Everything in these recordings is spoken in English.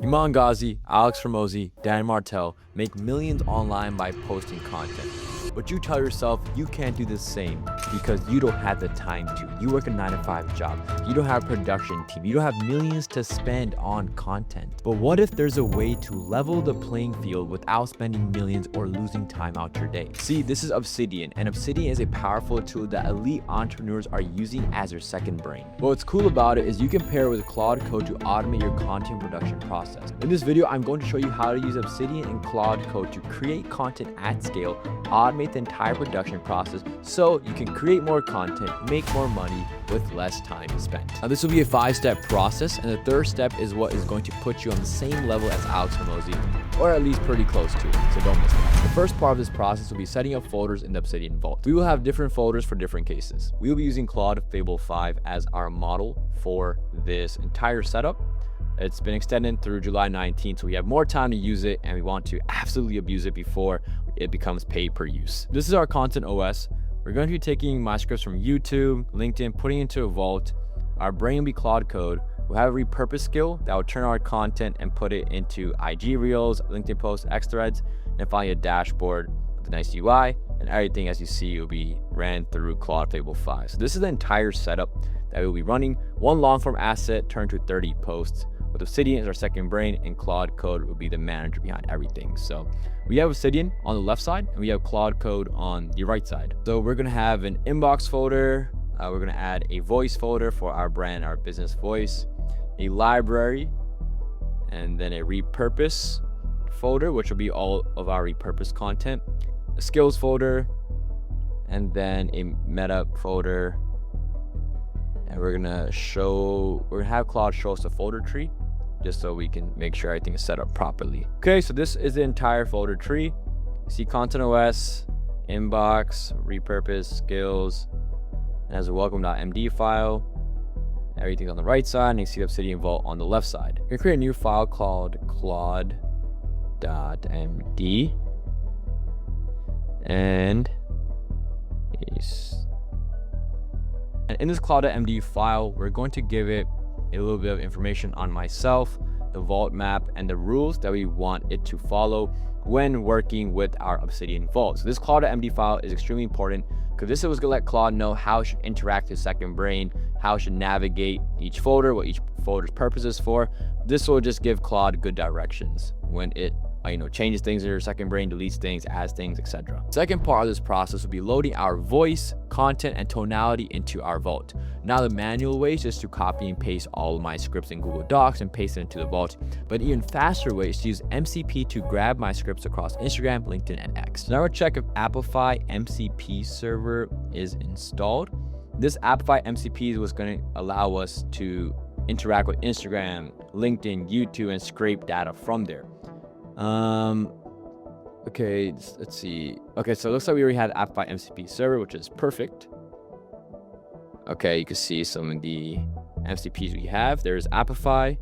Iman Ghazi, Alex Ramosi, Dan Martell make millions online by posting content. But you tell yourself you can't do the same because you don't have the time to. You work a 9-to-5 job. You don't have a production team. You don't have millions to spend on content. But what if there's a way to level the playing field without spending millions or losing time out your day? See, this is Obsidian, and Obsidian is a powerful tool that elite entrepreneurs are using as their second brain. But what's cool about it is you can pair it with Claude Code to automate your content production process. In this video, I'm going to show you how to use Obsidian and Claude Code to create content at scale, automate the entire production process so you can create more content, make more money with less time spent. Now, this will be a 5-step process, and the third step is what is going to put you on the same level as Alex Ramosi, or at least pretty close to it, so don't miss that. The first part of this process will be setting up folders in the Obsidian Vault. We will have different folders for different cases. We will be using Claude Fable 5 as our model for this entire setup. It's been extended through July 19th, so we have more time to use it, and we want to absolutely abuse it before it becomes pay per use. This is our content OS. We're going to be taking my scripts from YouTube, LinkedIn, putting it into a vault. Our brain will be Claude Code. We'll have a repurpose skill that will turn our content and put it into IG Reels, LinkedIn posts, X Threads, and finally a dashboard with a nice UI, and everything, as you see, will be ran through Claude Fable 5. So this is the entire setup that we'll be running. One long form asset turned to 30 posts. With Obsidian as our second brain, and Claude Code will be the manager behind everything. So we have Obsidian on the left side, and we have Claude Code on the right side. So we're gonna have an inbox folder. We're gonna add a voice folder for our brand, our business voice, a library, and then a repurpose folder, which will be all of our repurpose content, a skills folder, and then a meta folder. And we're gonna have Claude show us a folder tree just so we can make sure everything is set up properly. Okay, so this is the entire folder tree. You see Content OS, inbox, repurpose, skills, and has a welcome.md file. Everything's on the right side, and you see the Obsidian Vault on the left side. We're gonna create a new file called claude.md, and in this Claude.md file, we're going to give it a little bit of information on myself, the vault map, and the rules that we want it to follow when working with our Obsidian Vault. So this Claude.md file is extremely important because this is going to let Claude know how it should interact with second brain, how it should navigate each folder, what each folder's purpose is for. This will just give Claude good directions when it changes things in your second brain, deletes things, adds things, etc. Second part of this process will be loading our voice, content, and tonality into our vault. Now, the manual way is just to copy and paste all of my scripts in Google Docs and paste it into the vault, but an even faster way is to use MCP to grab my scripts across Instagram, LinkedIn, and X. Now we'll check if Applify MCP server is installed. This Applify MCP is what's going to allow us to interact with Instagram, LinkedIn, YouTube, and scrape data from there. Okay, let's see. Okay, so it looks like we already had Applify MCP server, which is perfect. Okay, you can see some of the MCPs we have. There's Applify,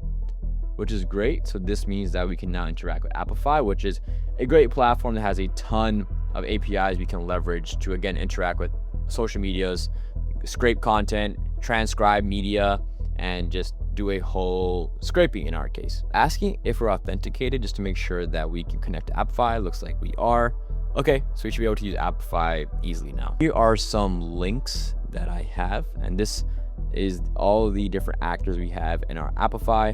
which is great. So this means that we can now interact with Applify, which is a great platform that has a ton of APIs we can leverage to, again, interact with social medias, scrape content, transcribe media, and just do a whole scraping in our case. Asking if we're authenticated just to make sure that we can connect to Applify. Looks like we are. Okay, so we should be able to use Applify easily now. Here are some links that I have, and this is all the different actors we have in our Applify.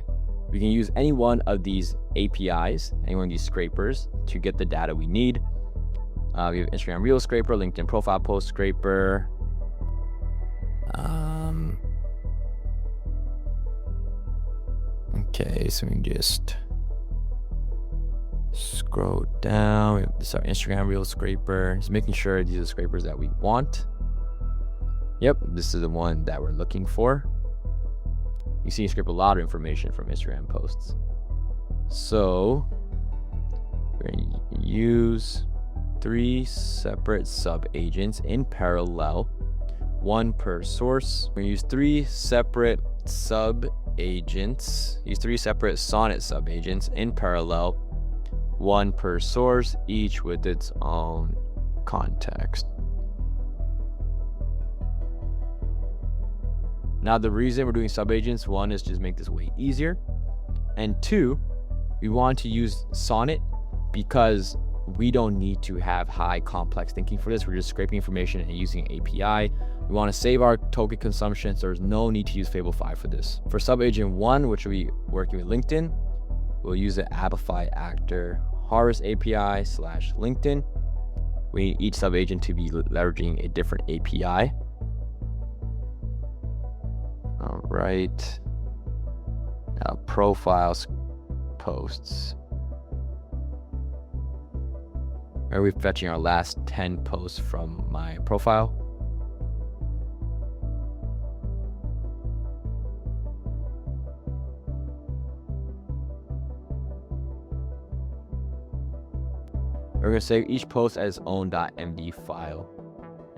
We can use any one of these APIs, any one of these scrapers to get the data we need. We have Instagram Reel Scraper, LinkedIn Profile Post Scraper. Okay, so we can just scroll down. This is our Instagram Reel Scraper. Just making sure these are the scrapers that we want. Yep, this is the one that we're looking for. You see, you scrape a lot of information from Instagram posts. So we're going to use 3 separate sub agents in parallel, 1 per source. We're going to use 3 separate sub agents, these 3 separate Sonnet sub agents in parallel, 1 per source, each with its own context. Now, the reason we're doing sub agents, 1 is just make this way easier, and 2 We want to use Sonnet because we don't need to have high complex thinking for this. We're just scraping information and using an API. We want to save our token consumption, so there's no need to use Fable 5 for this. For subagent 1, which will be working with LinkedIn, we'll use the Amplify Actor Harvest API / LinkedIn. We need each subagent to be leveraging a different API. All right. Now profiles, posts. Are we fetching our last 10 posts from my profile? We're going to save each post as its own .md file.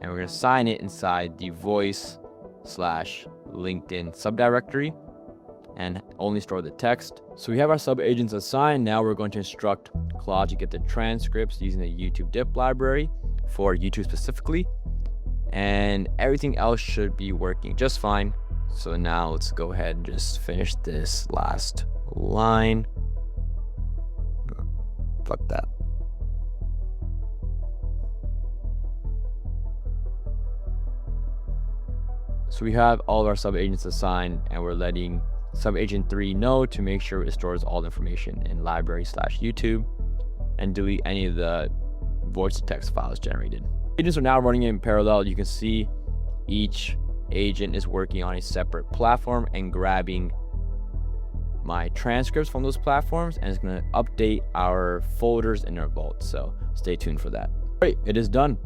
And we're going to assign it inside the voice / LinkedIn subdirectory and only store the text. So we have our subagents assigned. Now we're going to instruct Claude to get the transcripts using the YouTube dip library for YouTube specifically. And everything else should be working just fine. So now let's go ahead and just finish this last line. Fuck that. So we have all of our subagents assigned, and we're letting subagent 3 know to make sure it stores all the information in library / YouTube and delete any of the voice to text files generated. Agents are now running in parallel. You can see each agent is working on a separate platform and grabbing my transcripts from those platforms, and it's going to update our folders in our vault. So stay tuned for that. Great, it is done.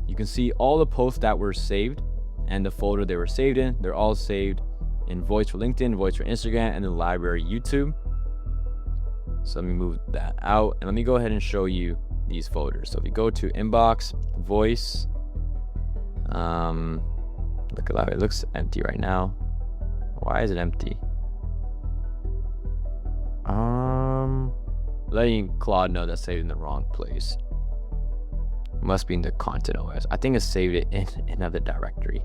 You can see all the posts that were saved and the folder they were saved in. They're all saved in voice for LinkedIn, voice for Instagram, and the library YouTube. So let me move that out and let me go ahead and show you these folders. So if you go to inbox, voice, look at that, it looks empty right now. Why is it empty? Letting Claude know that's saved in the wrong place. Must be in the content OS. I think it saved it in another directory.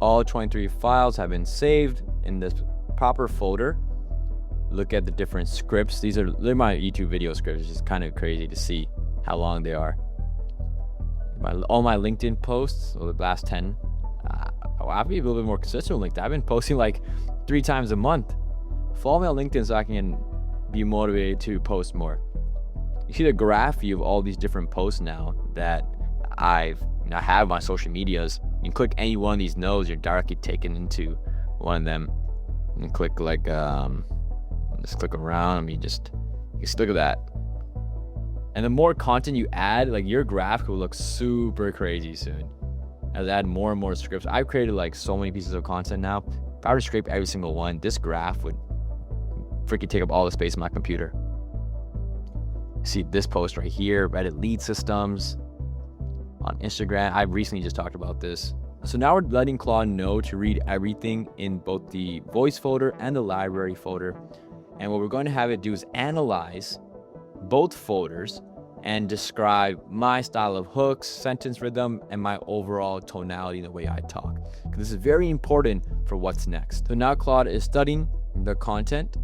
All 23 files have been saved in this proper folder. Look at the different scripts. They're my YouTube video scripts. It's just kind of crazy to see how long they are. All my LinkedIn posts, so the last 10. I'll have to be a little bit more consistent with LinkedIn. I've been posting like 3 times a month. Follow me on LinkedIn so I can be motivated to post more. You see the graph view of all these different posts now that I have my social medias. You can click any one of these nodes, you're directly taken into one of them. And click like just click around. You just look at that. And the more content you add, like your graph will look super crazy soon. As I add more and more scripts, I've created like so many pieces of content now. If I were to scrape every single one, this graph would freaking take up all the space in my computer. See this post right here, Reddit lead systems on Instagram. I recently just talked about this. So now we're letting Claude know to read everything in both the voice folder and the library folder. And what we're going to have it do is analyze both folders and describe my style of hooks, sentence rhythm, and my overall tonality in the way I talk. This is very important for what's next. So now Claude is studying the content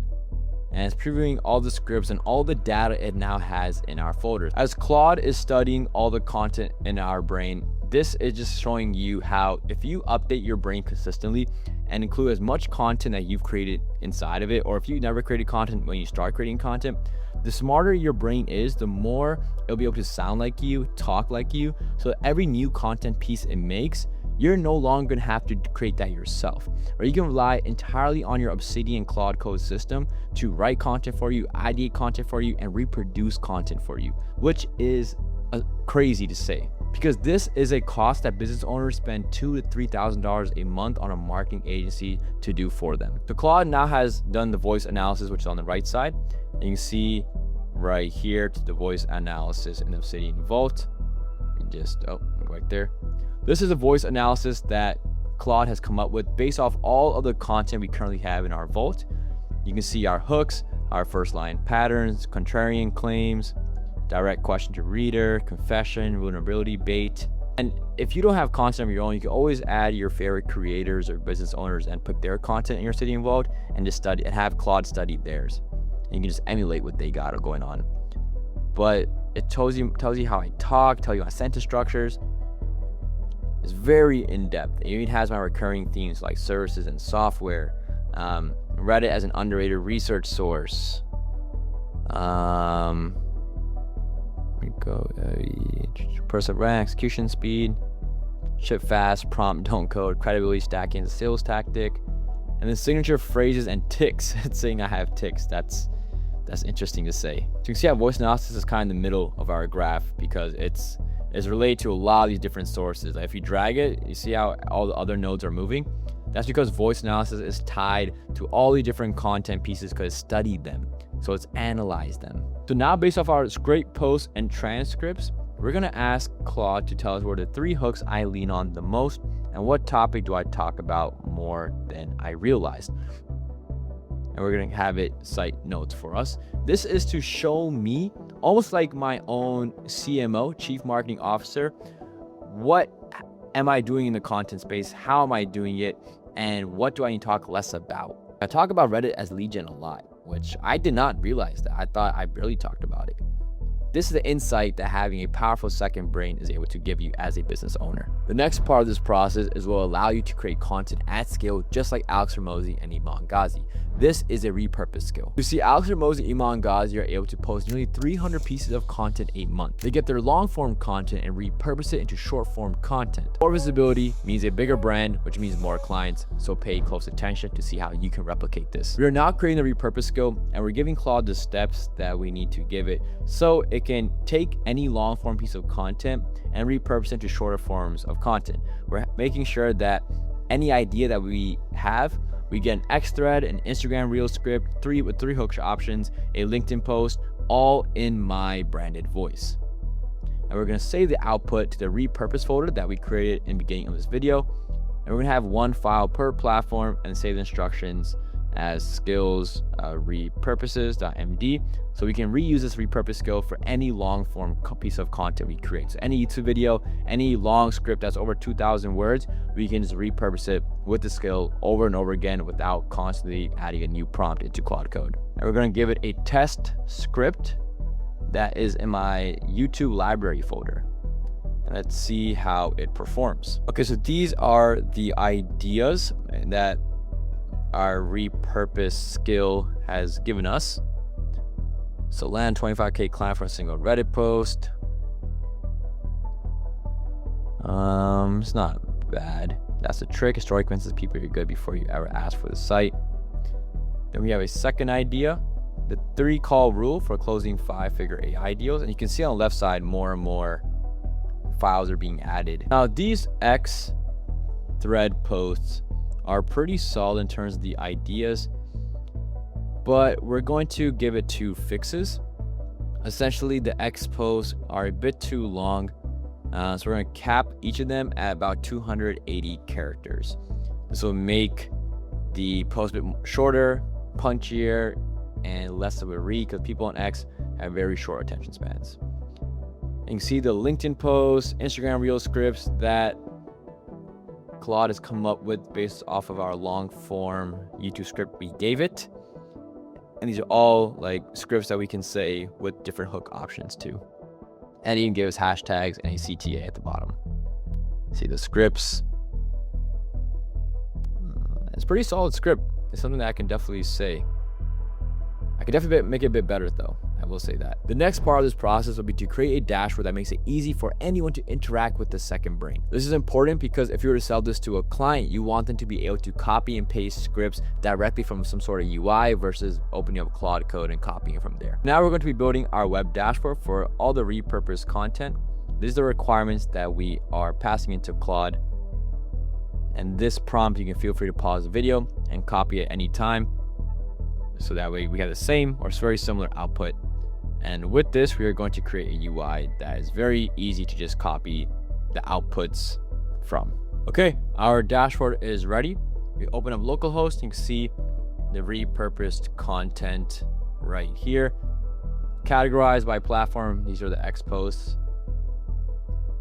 and it's previewing all the scripts and all the data it now has in our folders. As Claude is studying all the content in our brain, this is just showing you how if you update your brain consistently and include as much content that you've created inside of it, or if you never created content when you start creating content, the smarter your brain is, the more it'll be able to sound like you, talk like you. So every new content piece it makes, you're no longer gonna have to create that yourself, or you can rely entirely on your Obsidian Claude code system to write content for you, ideate content for you, and reproduce content for you, which is crazy to say, because this is a cost that business owners spend $2,000 to $3,000 a month on a marketing agency to do for them. So Claude now has done the voice analysis, which is on the right side, and you can see right here to the voice analysis in the Obsidian Vault. And just right there. This is a voice analysis that Claude has come up with based off all of the content we currently have in our vault. You can see our hooks, our first line patterns, contrarian claims, direct question to reader, confession, vulnerability, bait. And if you don't have content of your own, you can always add your favorite creators or business owners and put their content in your Obsidian Vault and just study and have Claude study theirs. And and you can just emulate what they got going on. But it tells you how I talk, tells you my sentence structures. It's very in-depth. It even has my recurring themes like services and software. Reddit as an underrated research source. We go person rank, execution speed, ship fast, prompt, don't code, credibility stacking is a sales tactic, and then signature phrases and ticks. It's saying I have ticks. That's interesting to say. So you can see how voice analysis is kind of in the middle of our graph because it's related to a lot of these different sources. Like if you drag it, you see how all the other nodes are moving. That's because voice analysis is tied to all the different content pieces because it studied them. So it's analyzed them. So now based off our scrape posts and transcripts, we're gonna ask Claude to tell us what are the 3 hooks I lean on the most and what topic do I talk about more than I realized. And we're gonna have it cite notes for us. This is to show me, almost like my own CMO, Chief Marketing Officer, what am I doing in the content space, how am I doing it, and what do I need to talk less about. I talk about Reddit as lead gen a lot, which I did not realize that. I thought I barely talked about it. This is the insight that having a powerful second brain is able to give you as a business owner. The next part of this process is will allow you to create content at scale, just like Alex Hormozi and Iman Ghazi. This is a repurpose skill. You see, Alex Hormozi and Iman Ghazi are able to post nearly 300 pieces of content a month. They get their long form content and repurpose it into short form content. More visibility means a bigger brand, which means more clients. So pay close attention to see how you can replicate this. We are now creating the repurpose skill and we're giving Claude the steps that we need to give it so it can take any long form piece of content and repurpose it into shorter forms of content. We're making sure that any idea that we have, we get an X thread, an Instagram reel script, 3 hook options, a LinkedIn post, all in my branded voice. And we're gonna save the output to the repurpose folder that we created in the beginning of this video. And we're gonna have 1 file per platform and save the instructions as skills repurposes.md, so we can reuse this repurpose skill for any long form piece of content we create. So any YouTube video, any long script that's over 2,000 words, we can just repurpose it with the skill over and over again without constantly adding a new prompt into Claude Code. And we're going to give it a test script that is in my YouTube library folder. And let's see how it performs. Okay, so these are the ideas that our repurpose skill has given us. So land 25K client for a single Reddit post. It's not bad. That's a trick. Historic convinces people you're good before you ever ask for the site. Then we have a second idea, the 3 call rule for closing 5-figure AI deals. And you can see on the left side, more and more files are being added. Now these X thread posts are pretty solid in terms of the ideas, but we're going to give it 2 fixes. Essentially, the X posts are a bit too long, so we're going to cap each of them at about 280 characters. This will make the post a bit shorter, punchier, and less of a read because people on X have very short attention spans. You can see the LinkedIn posts, Instagram reel scripts that Claude has come up with based off of our long form YouTube script we gave it. And these are all like scripts that we can say with different hook options too. And he can give us hashtags and a CTA at the bottom. See the scripts. It's a pretty solid script. It's something that I can definitely say. I can definitely make it a bit better though. I will say that. The next part of this process will be to create a dashboard that makes it easy for anyone to interact with the second brain. This is important because if you were to sell this to a client, you want them to be able to copy and paste scripts directly from some sort of UI versus opening up Claude Code and copying it from there. Now we're going to be building our web dashboard for all the repurposed content. These are the requirements that we are passing into Claude. And this prompt, you can feel free to pause the video and copy at any time. So that way we have the same or very similar output. And with this, we are going to create a UI that is very easy to just copy the outputs from. Okay, our dashboard is ready. We open up localhost, you can see the repurposed content right here. Categorized by platform, these are the X posts,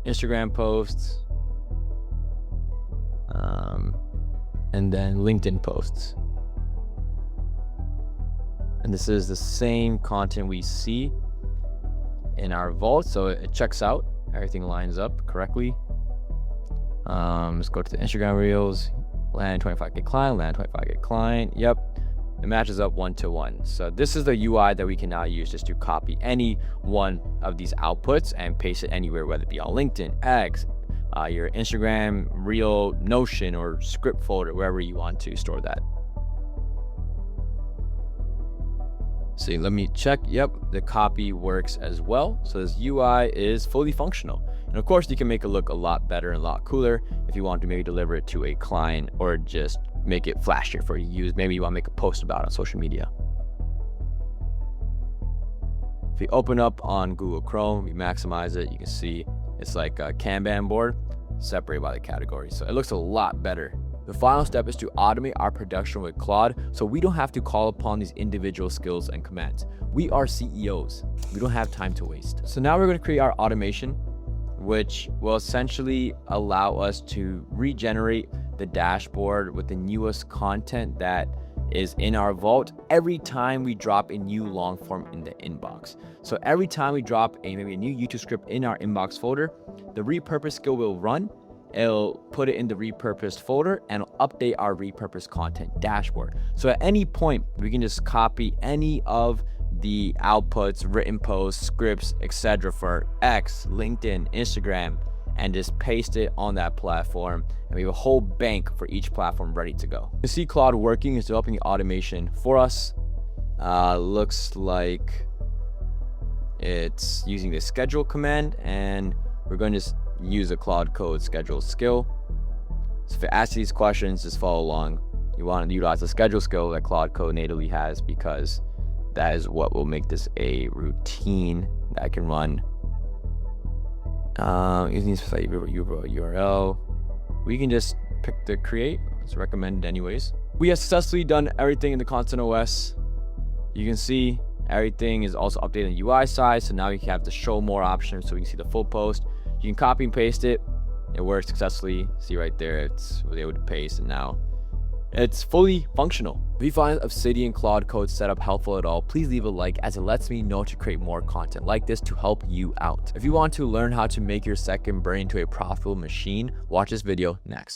Instagram posts, and then LinkedIn posts. And this is the same content we see in our vault. So it checks out, everything lines up correctly. Let's go to the Instagram reels, land 25K client, land 25K client. Yep, it matches up 1-to-1. So this is the UI that we can now use just to copy any one of these outputs and paste it anywhere, whether it be on LinkedIn, X, your Instagram reel, Notion, or script folder, wherever you want to store that. So let me check. Yep, the copy works as well. So this UI is fully functional. And of course, you can make it look a lot better and a lot cooler if you want to maybe deliver it to a client or just make it flashier for you to use. Maybe you want to make a post about it on social media. If you open up on Google Chrome, you maximize it, you can see it's like a Kanban board separated by the category. So it looks a lot better. The final step is to automate our production with Claude so we don't have to call upon these individual skills and commands. We are CEOs. We don't have time to waste. So now we're going to create our automation, which will essentially allow us to regenerate the dashboard with the newest content that is in our vault every time we drop a new long form in the inbox. So every time we drop maybe a new YouTube script in our inbox folder, the repurpose skill will run. It'll put it in the repurposed folder and it'll update our repurposed content dashboard. So at any point, we can just copy any of the outputs, written posts, scripts, etc. for X, LinkedIn, Instagram, and just paste it on that platform. And we have a whole bank for each platform ready to go. You see Claude working, is developing the automation for us. Looks like it's using the schedule command, and we're going to just use a Claude Code schedule skill. So if it asks these questions, just follow along. You want to utilize the schedule skill that Claude Code natively has, because that is what will make this a routine that I can run. Using this URL, we can just pick the create. It's recommended anyways. We have successfully done everything in the Content OS. You can see everything is also updated on the UI side. So now you have the show more options so we can see the full post. You can copy and paste it. It works successfully. See right there, it's was able to paste, and now it's fully functional. If you find Obsidian Claude Code setup helpful at all, please leave a like, as it lets me know to create more content like this to help you out. If you want to learn how to make your second brain to a profitable machine, watch this video next.